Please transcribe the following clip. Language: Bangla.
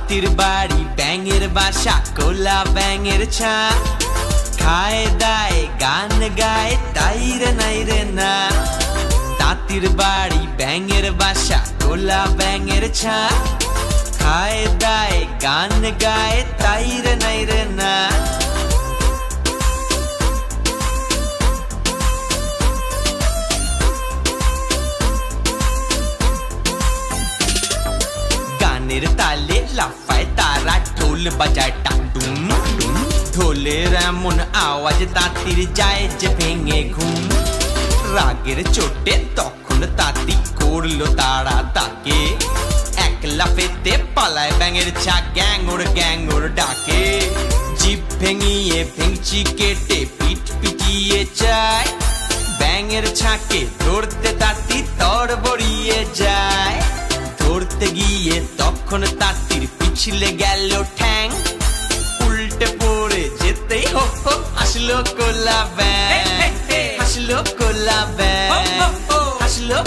তাঁতির বাড়ি ব্যাঙের বাসা কোলা ব্যাঙের ছা খায় দায় গান গায় তাই রে নাই রে না তাঁতির বাড়ি ব্যাঙের বাসা কোলা ব্যাঙের ছা খায় দায় গান গায় তাই রে নাই রে না গানের তালে লাফায় তারা ঢোল বাজায় টাকডুম ঢোলের এমন আওয়াজ তাঁতির যায় যে ভেঙে ঘুম রাগের চোটে তখন তাঁতি করলো তারা তাকে এক লাফেতে পালায় ব্যাঙের ছা গ্যাঙর ডাকে জিভ ভেঙিয়ে ভেঙচি কেটে পিঠ পিটিয়ে যায় ব্যাঙের ছাকে ধরতে তাঁতি তড়বড়িয়ে যায় ধরতে গিয়ে তখন তাঁতির পিছলে গেল ঠ্যাং উল্টে পড়ে যেতেই হো হাসলো কোলা ব্যাঙ হাসলো কোলা ব্যাঙ হাসলো